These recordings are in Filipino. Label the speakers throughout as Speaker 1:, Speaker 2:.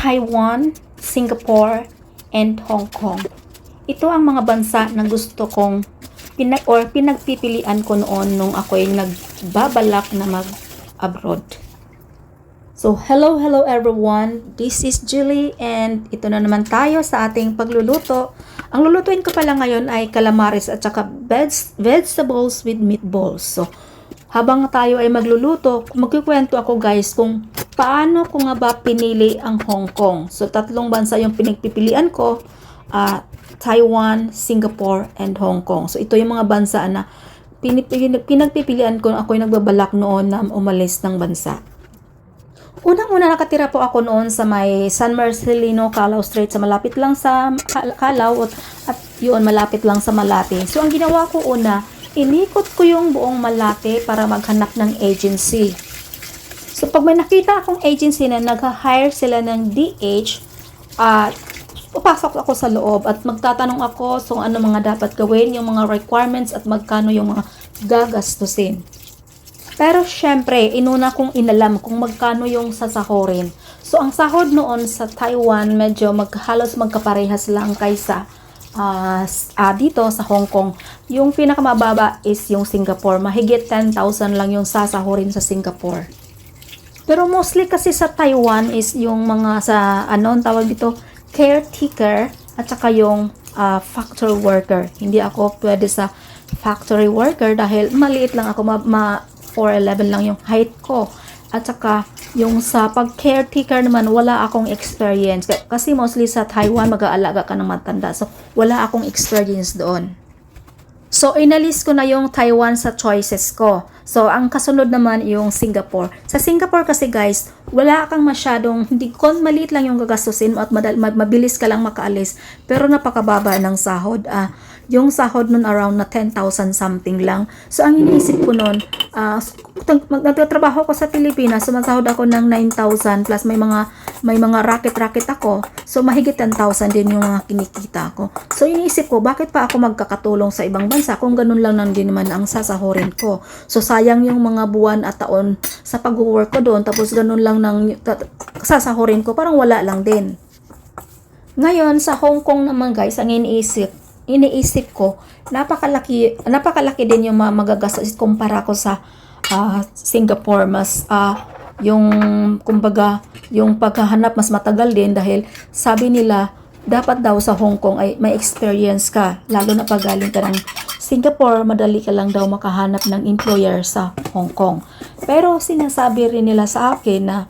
Speaker 1: Taiwan, Singapore, and Hong Kong. Ito ang mga bansa na gusto kong pinagpipilian ko noon nung ako'y nagbabalak na mag-abroad. So, hello everyone. This is Julie and ito na naman tayo sa ating pagluluto. Ang lulutuin ko pala ngayon ay calamares at saka vegetables with meatballs. So, habang tayo ay magluluto, magkikwento ako guys kung paano ko nga ba pinili ang Hong Kong. So, tatlong bansa yung pinagpipilian ko. Taiwan, Singapore, and Hong Kong. So, ito yung mga bansa na pinagpipilian ko ako'y nagbabalak noon na umalis ng bansa. Unang-una nakatira po ako noon sa may San Marcelino, Calao Strait, sa malapit lang sa Calao at yun malapit lang sa Malate. So ang ginawa ko una, inikot ko yung buong Malate para maghanap ng agency. So pag may nakita akong agency na nag-hire sila ng DH, papasok ako sa loob at magtatanong ako kung ano mga dapat gawin, yung mga requirements at magkano yung mga gagastusin. Pero syempre, inuna kong inalam kung magkano yung sasahurin. So, ang sahod noon sa Taiwan, medyo halos magkaparehas lang kaysa dito sa Hong Kong. Yung pinakamababa is yung Singapore. Mahigit 10,000 lang yung sasahurin sa Singapore. Pero mostly kasi sa Taiwan is yung mga sa, tawag dito, caretaker at saka yung factory worker. Hindi ako pwede sa factory worker dahil maliit lang ako, 4'11 lang yung height ko. At saka, yung sa pag-caretaker naman, wala akong experience. Kasi mostly sa Taiwan, mag-aalaga ka ng matanda. So, wala akong experience doon. So, inalis ko na yung Taiwan sa choices ko. So, ang kasunod naman yung Singapore. Sa Singapore kasi guys, wala kang masyadong, maliit lang yung gagastusin at mabilis ka lang makaalis. Pero napakababa ng sahod. Yung sahod nun around na 10,000 something lang. So, ang iniisip ko nun, nagtatrabaho ko sa Pilipinas, sumasahod ako ng 9,000 plus may mga racket ako. So, mahigit 10,000 din yung mga kinikita ko. So, iniisip ko, bakit pa ako magkakatulong sa ibang bansa kung ganun lang din naman ang sasahurin ko? So, sayang yung mga buwan at taon sa pag-work ko doon, tapos ganun lang sasahurin ko, parang wala lang din. Ngayon, sa Hong Kong naman guys, ang iniisip ko, napakalaki din yung magagastos kumpara ko sa Singapore. Mas yung kumbaga yung paghahanap mas matagal din dahil sabi nila dapat daw sa Hong Kong ay may experience ka, lalo na pag galing ka ng Singapore, madali ka lang daw makahanap ng employer sa Hong Kong. Pero sinasabi rin nila sa akin na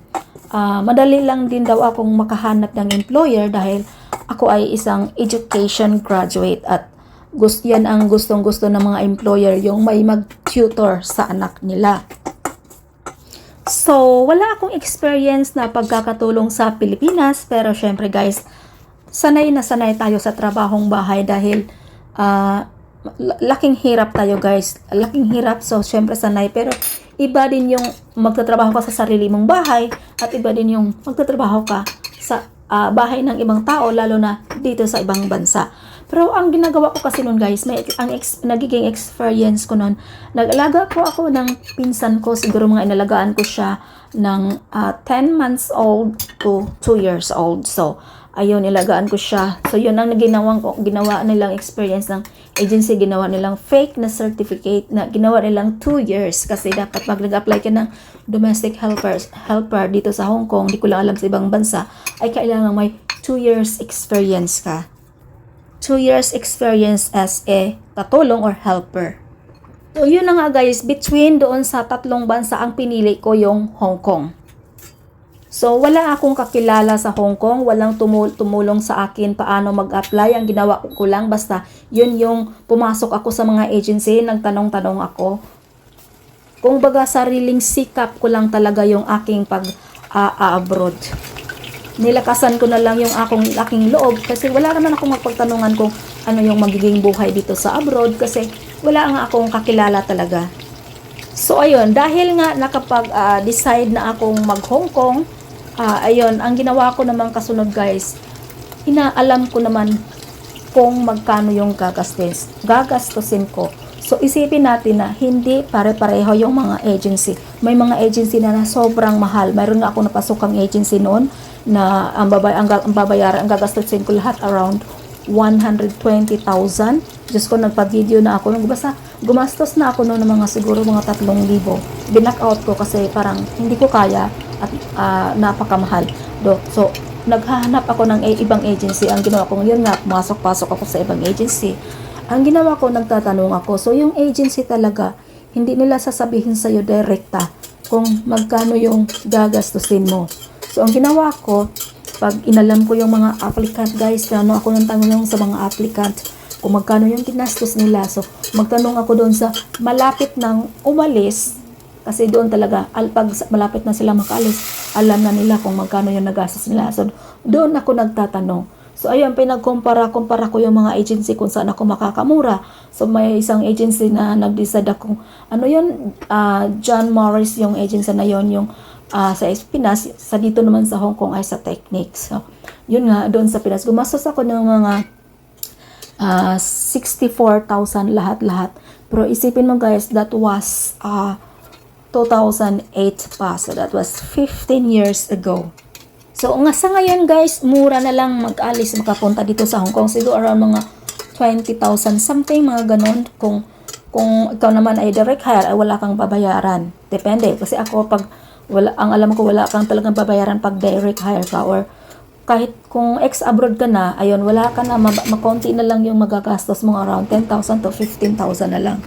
Speaker 1: madali lang din daw akong makahanap ng employer dahil ako ay isang education graduate at yan ang gustong-gusto ng mga employer, yung may mag-tutor sa anak nila. So, wala akong experience na pagkakatulong sa Pilipinas, pero syempre guys, sanay na sanay tayo sa trabahong bahay dahil laking hirap tayo guys. Laking hirap, so syempre sanay, pero iba din yung magtatrabaho ka sa sarili mong bahay at iba din yung magtatrabaho ka sa bahay ng ibang tao, lalo na dito sa ibang bansa. Pero ang ginagawa ko kasi nun guys, nagiging experience ko nun, nag-alaga ko ako ng pinsan ko, siguro mga inalagaan ko siya ng 10 months old to 2 years old. So, ayun, ilagaan ko siya. So, yun ang ginawa nilang experience ng agency, ginawa nilang fake na certificate na ginawa nilang 2 years kasi dapat pag nag-apply ka ng domestic helper dito sa Hong Kong, di ko lang alam sa ibang bansa, ay kailangan may 2 years experience ka. 2 years experience as a katulong or helper. So, yun na nga guys, between doon sa tatlong bansa, ang pinili ko yung Hong Kong. So, wala akong kakilala sa Hong Kong, walang tumulong sa akin paano mag-apply. Ang ginawa ko lang, basta yun yung pumasok ako sa mga agency, nagtanong-tanong ako. Kung baga sariling sikap ko lang talaga yung aking pag-abroad. Nilakasan ko na lang yung aking loob kasi wala naman akong magpagtanungan kung ano yung magiging buhay dito sa abroad kasi wala nga akong kakilala talaga. So, ayun, dahil nga nakapag-decide na akong mag-Hong Kong, ayun, ang ginawa ko naman kasunod guys, inaalam ko naman kung magkano yung gagastusin ko. So, isipin natin na hindi pare-pareho yung mga agency. May mga agency na sobrang mahal. Mayroon nga ako napasokang agency noon na ang babayaran, ang gagastusin ko lahat around 120,000. Diyos ko, nagpa-video na ako. Gumastos na ako noon ng mga siguro mga 3,000. Binack out ko kasi parang hindi ko kaya at napakamahal. So, naghahanap ako ng ibang agency. Ang ginawa ko ngayon nga, pasok ako sa ibang agency. Ang ginawa ko, nagtatanong ako. So, yung agency talaga, hindi nila sasabihin sa'yo direkta kung magkano yung gagastusin mo. So, ang ginawa ko, pag inalam ko yung mga applicant, guys, ako nang tanong sa mga applicant kung magkano yung tinastos nila. So, magtanong ako doon sa malapit ng umalis, kasi doon talaga, pag malapit na sila makaalis, alam na nila kung magkano yung nagastos nila. So, doon ako nagtatanong. So, ayun, pinagkumpara ko yung mga agency kung saan ako makakamura. So, may isang agency na nag-decide ako, John Morris yung agency na yon, yung sa Pinas, sa dito naman sa Hong Kong ay sa Techniques. So, yun nga, doon sa Pinas, gumastos ako ng mga 64,000 lahat-lahat. Pero isipin mo guys, that was 2008 pa. So, that was 15 years ago. So, sa ngayon guys, mura na lang mag-alis, makapunta dito sa Hong Kong. Siguro around mga 20,000 something, mga ganon. Kung ikaw naman ay direct hire, ay wala kang babayaran. Depende. Kasi ako, ang alam ko, wala kang talagang babayaran pag direct hire ka, or kahit kung ex-abroad ka na, ayun, wala ka na, makonti na lang yung magagastos mo, around 10,000 to 15,000 na lang.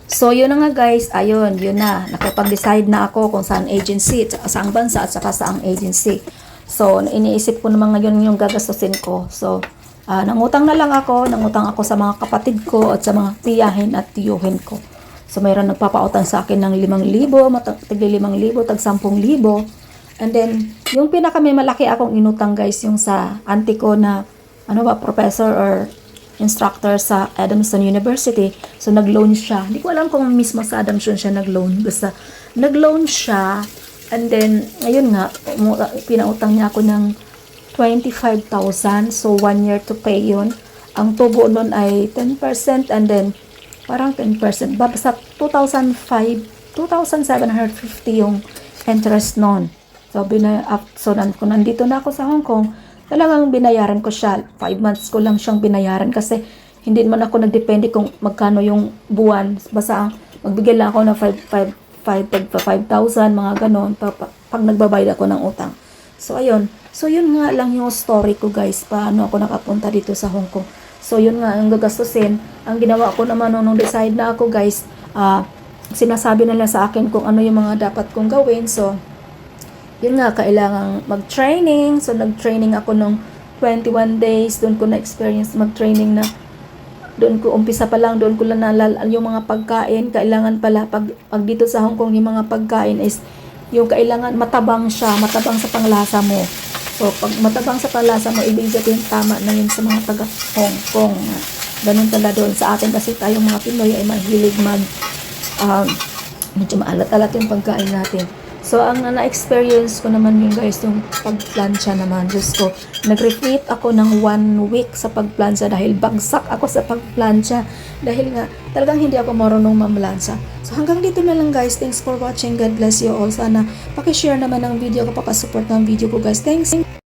Speaker 1: So, yun na nga guys, ayun, yun na, nakapag-decide na ako kung saan agency, saang bansa, at saka saang agency. So, iniisip ko naman ngayon yung gagastusin ko. So, nangutang ako sa mga kapatid ko at sa mga tiyahin at tiyuhin ko. So, mayroon nagpapautang sa akin ng 5,000, tigli 5,000, tag 10,000. And then, yung may malaki akong inutang guys, yung sa auntie ko na, professor or instructor sa Adamson University. So, nag-loan siya. Hindi ko alam kung mismo sa Adamson siya nag-loan. Basta, nag-loan siya. And then, ayun nga, pinautang niya ako ng 25,000. So, 1 year to pay yun. Ang tubo nun ay 10%, and then, parang 10%. Basta 2,750 yung interest nun. So, kung nandito na ako sa Hong Kong, talagang binayaran ko siya. 5 months ko lang siyang binayaran kasi hindi naman ako nagdepende kung magkano yung buwan. Basta magbigay lang ako ng 5,000, mga ganon, pag nagbabayad ako ng utang. So, ayun. So, yun nga lang yung story ko guys. Paano ako nakapunta dito sa Hong Kong. So, yun nga, ang gagastusin. Ang ginawa ko naman nung decide na ako guys, sinasabi nila sa akin kung ano yung mga dapat kong gawin. So, yun nga, kailangang mag-training. So, nag-training ako nung 21 days. Doon ko na-experience mag-training na, doon ko, umpisa pa lang, doon ko lang nalala yung mga pagkain. Kailangan pala, pag dito sa Hong Kong, yung mga pagkain is, yung kailangan matabang siya, matabang sa panglasa mo. So, pag matabang sa panlasa mo, ibig sabihin tama na yun sa mga taga Hong Kong. Ganun pala doon sa atin kasi tayong mga Pinoy ay mahilig medyo maalat-alat yung pagkain natin. So, ang na-experience ko naman yung guys, yung pagplansya naman. Diyos ko, nag-repeat ako ng 1 week sa pagplansya dahil bagsak ako sa pagplansya. Dahil nga, talagang hindi ako marunong mamlansya. So, hanggang dito na lang guys. Thanks for watching. God bless you all. Sana pakishare naman ng video ko, papasupport ng video ko guys. Thanks!